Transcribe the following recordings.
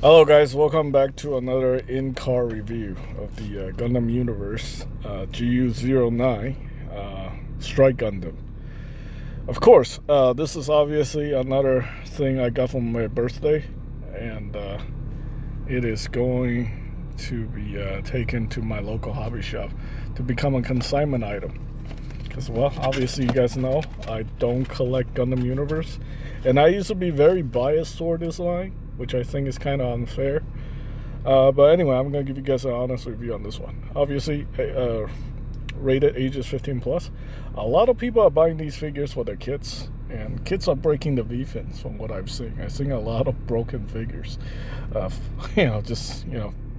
Hello guys, welcome back to another in-car review of the Gundam Universe GU-09 Strike Gundam. Of course, this is obviously another thing I got from my birthday, and it is going to be taken to my local hobby shop to become a consignment item. Because, well, obviously you guys know I don't collect Gundam Universe, and I used to be very biased toward this line, which I think is kind of unfair. But anyway, I'm going to give you guys an honest review on this one. Obviously, rated ages 15 plus. A lot of people are buying these figures for their kids, and kids are breaking the V-fins from what I've seen. I've seen a lot of broken figures.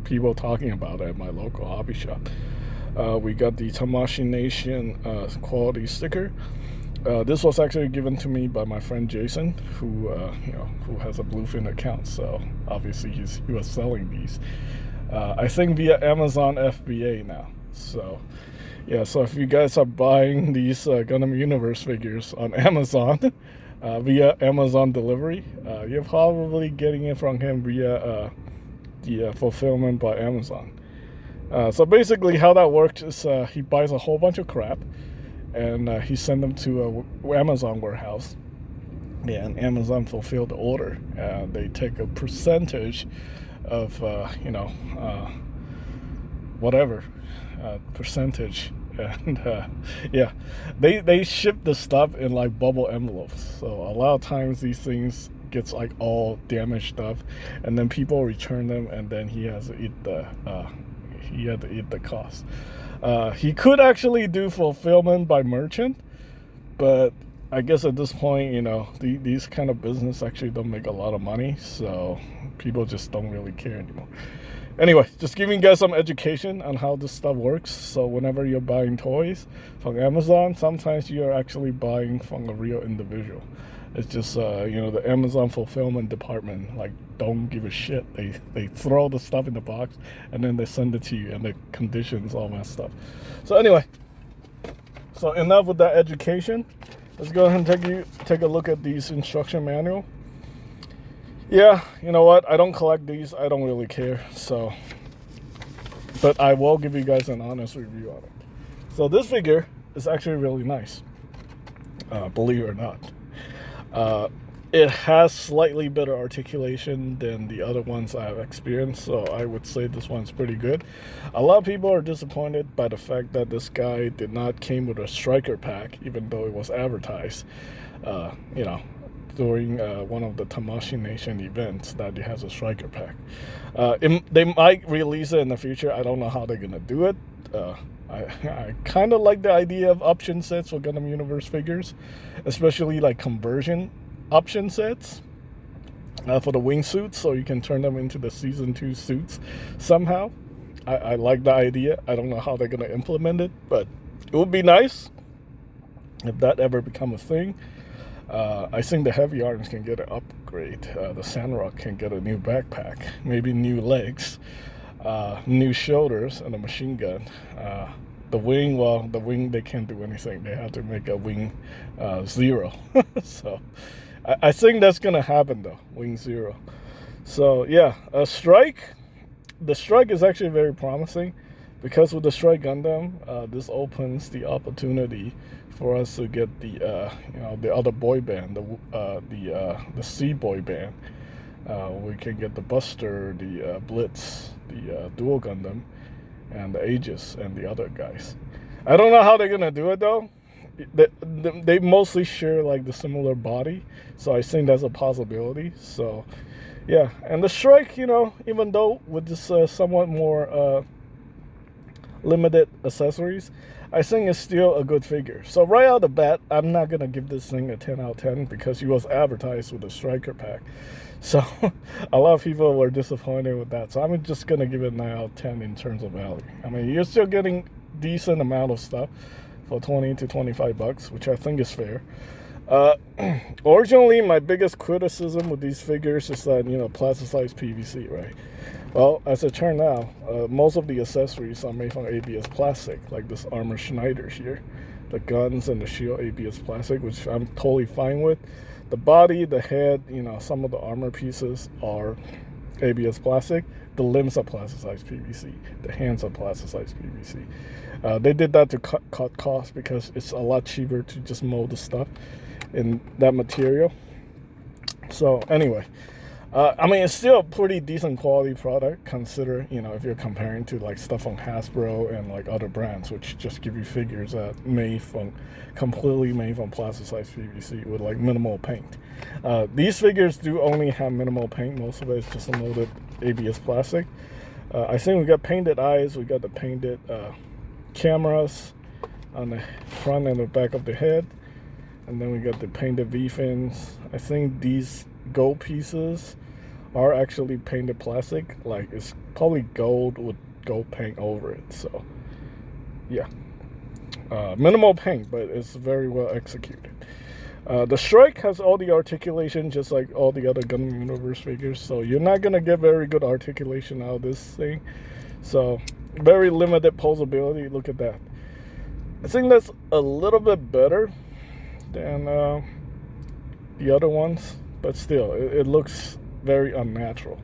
People talking about it at my local hobby shop. We got the Tamashii Nation quality sticker. This was actually given to me by my friend Jason, who has a Bluefin account. So obviously he was selling these. I think via Amazon FBA now. So yeah, so if you guys are buying these Gundam Universe figures on Amazon via Amazon delivery, you're probably getting it from him via the fulfillment by Amazon. So basically how that works is he buys a whole bunch of crap, and he sent them to a Amazon warehouse, and Amazon fulfilled the order. They take a percentage of whatever percentage, and yeah, they ship the stuff in like bubble envelopes. So a lot of times these things gets like all damaged stuff, and then people return them, and then he has to eat the cost. He could actually do fulfillment by merchant, but I guess at this point, these kind of business actually don't make a lot of money, so people just don't really care anymore. Anyway, just giving you guys some education on how this stuff works. So whenever you're buying toys from Amazon, sometimes you're actually buying from a real individual. It's just the Amazon fulfillment department don't give a shit. They throw the stuff in the box, and then they send it to you, and the conditions all messed up. So anyway, so enough with that education. Let's go ahead and take a look at these instruction manual. Yeah, you know what? I don't collect these. I don't really care. So, but I will give you guys an honest review on it. So this figure is actually really nice, believe it or not. It has slightly better articulation than the other ones I've experienced, so I would say this one's pretty good. A lot of people are disappointed by the fact that this guy did not came with a striker pack, even though it was advertised, during one of the Tamashii Nation events, that he has a striker pack. They might release it in the future. I don't know how they're gonna do it. I kind of like the idea of option sets for Gundam Universe figures, especially like conversion option sets for the wingsuits, so you can turn them into the Season 2 suits somehow. I like the idea. I don't know how they're going to implement it, but it would be nice if that ever become a thing. I think the heavy arms can get an upgrade. The Sandrock can get a new backpack, maybe new legs, new shoulders, and a machine gun. The wing, they can't do anything. They have to make a wing 0. So I think that's going to happen, though, wing 0. So, yeah, the strike is actually very promising, because with the Strike Gundam, this opens the opportunity for us to get the other boy band, the C boy band. We can get the Buster, the Blitz, the Dual Gundam, and the Aegis, and the other guys. I don't know how they're gonna do it, though. They mostly share like the similar body, so I think that's a possibility. So yeah, and the Strike, even though with this somewhat more limited accessories, I think it's still a good figure. So right out of the bat, I'm not gonna give this thing a 10 out of 10 because he was advertised with a striker pack. So a lot of people were disappointed with that. So I'm just gonna give it 9 out of 10 in terms of value. I mean, you're still getting decent amount of stuff for 20 to 25 bucks, which I think is fair. Originally, my biggest criticism with these figures is that, plasticized PVC, right? Well, as it turned out, most of the accessories are made from ABS plastic, like this Armor Schneider here. The guns and the shield ABS plastic, which I'm totally fine with. The body, the head, some of the armor pieces are ABS plastic. The limbs are plasticized PVC. The hands are plasticized PVC. They did that to cut costs because it's a lot cheaper to just mold the stuff in that material. So anyway, I mean, it's still a pretty decent quality product, consider, you know, if you're comparing to like stuff from Hasbro and like other brands, which just give you figures that completely made from plasticized PVC with like minimal paint. These figures do only have minimal paint. Most of it is just a molded ABS plastic. I think we got painted eyes, we got the painted cameras on the front and the back of the head, and then we got the painted V-fins. I think these gold pieces are actually painted plastic, like it's probably gold with gold paint over it. So yeah, minimal paint, but it's very well executed. The strike has all the articulation just like all the other Gundam Universe figures, so you're not gonna get very good articulation out of this thing. So very limited posability. Look at that. I think that's a little bit better than the other ones, but still it looks very unnatural.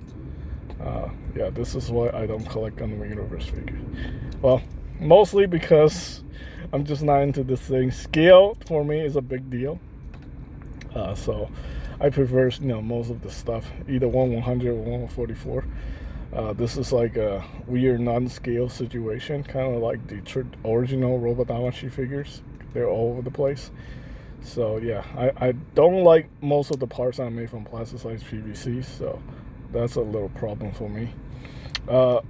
Yeah, this is why I don't collect Gundam Universe figures. Well, mostly because I'm just not into this thing. Scale for me is a big deal. So I prefer, you know, most of the stuff either 1/100 or 1/44. This is like a weird non-scale situation, kind of like the original Robot Damacy figures. They're all over the place. So yeah, I don't like most of the parts are made from plasticized PVC, so that's a little problem for me.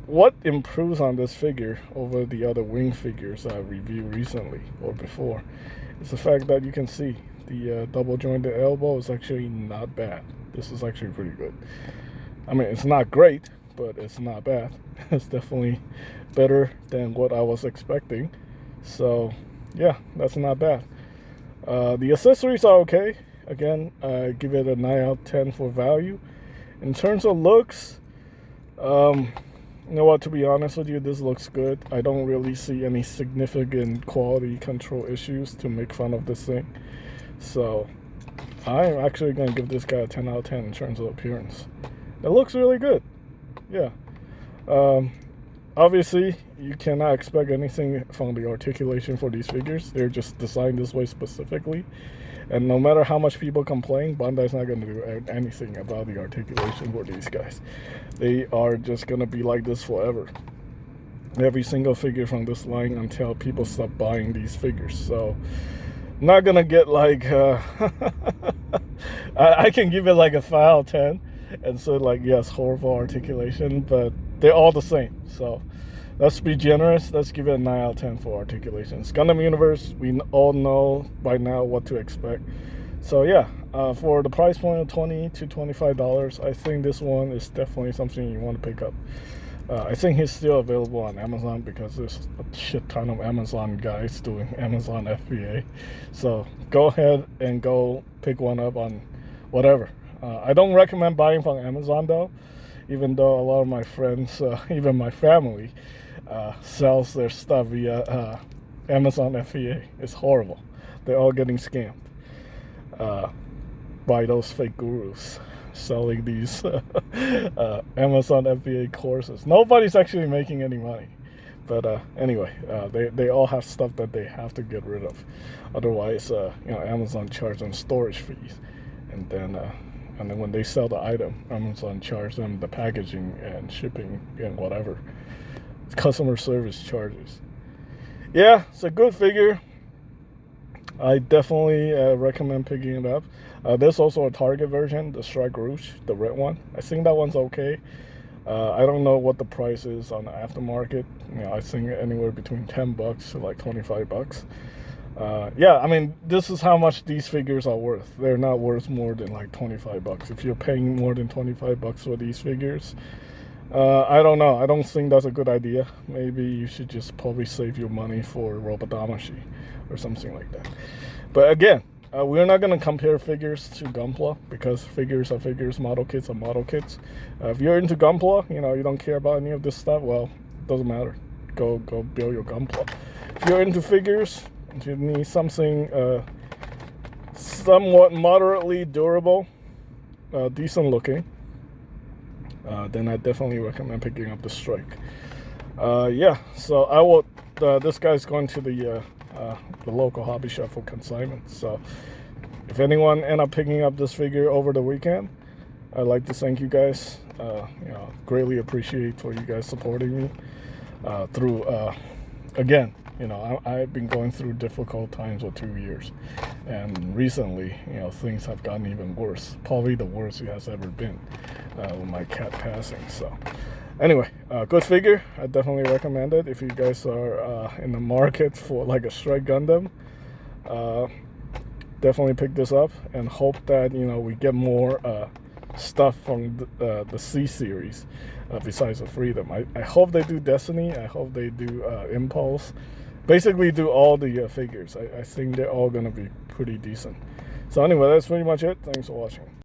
What improves on this figure over the other wing figures I reviewed recently or before is the fact that you can see the double jointed elbow is actually not bad. This is actually pretty good. I mean, it's not great, but it's not bad. It's definitely better than what I was expecting. So yeah, that's not bad. The accessories are okay. Again, I give it a 9 out of 10 for value. In terms of looks, you know what, to be honest with you, this looks good. I don't really see any significant quality control issues to make fun of this thing. So I'm actually going to give this guy a 10 out of 10 in terms of appearance. It looks really good. Yeah. Obviously, you cannot expect anything from the articulation for these figures. They're just designed this way specifically. And no matter how much people complain, Bandai's not going to do anything about the articulation for these guys. They are just going to be like this forever. Every single figure from this line until people stop buying these figures. So, not going to get like... I can give it like a 5 out of 10. And so like, yes, horrible articulation, but they're all the same. So let's be generous. Let's give it a 9 out of 10 for articulations. Gundam Universe, we all know by now what to expect. So yeah, for the price point of $20 to $25, I think this one is definitely something you want to pick up. I think he's still available on Amazon because there's a shit ton of Amazon guys doing Amazon FBA. So go ahead and go pick one up on whatever. I don't recommend buying from Amazon though, even though a lot of my friends, even my family, sells their stuff via Amazon FBA. It's horrible. They're all getting scammed by those fake gurus selling these Amazon FBA courses. Nobody's actually making any money. But anyway, they all have stuff that they have to get rid of. Otherwise, you know, Amazon charges them storage fees, and then when they sell the item, Amazon charges them the packaging and shipping and whatever customer service charges. Yeah, it's a good figure. I definitely recommend picking it up. There's also a Target version, the Strike Rouge, the red one. I think that one's okay. I don't know what the price is on the aftermarket. You know, I think anywhere between $10 to like $25. Yeah, I mean, this is how much these figures are worth. They're not worth more than like $25. If you're paying more than $25 for these figures, I don't know. I don't think that's a good idea. Maybe you should just probably save your money for Robot Damacy or something like that. But again, we're not going to compare figures to Gunpla because figures are figures, model kits are model kits. If you're into Gunpla, you know, you don't care about any of this stuff, well, it doesn't matter. Go build your Gunpla. If you're into figures, if you need something somewhat moderately durable, decent looking, then I definitely recommend picking up the Strike. Yeah, so I will. This guy's going to the local hobby shop for consignment. So if anyone end up picking up this figure over the weekend, I'd like to thank you guys. Greatly appreciate for you guys supporting me through. Again, I've been going through difficult times with 2 years, and recently, things have gotten even worse. Probably the worst it has ever been with my cat passing. So, anyway, good figure. I definitely recommend it if you guys are in the market for like a Strike Gundam. Definitely pick this up and hope that we get more stuff from the C series besides the Freedom. I hope they do Destiny. I hope they do Impulse. Basically do all the figures. I think they're all going to be pretty decent. So anyway, that's pretty much it. Thanks for watching.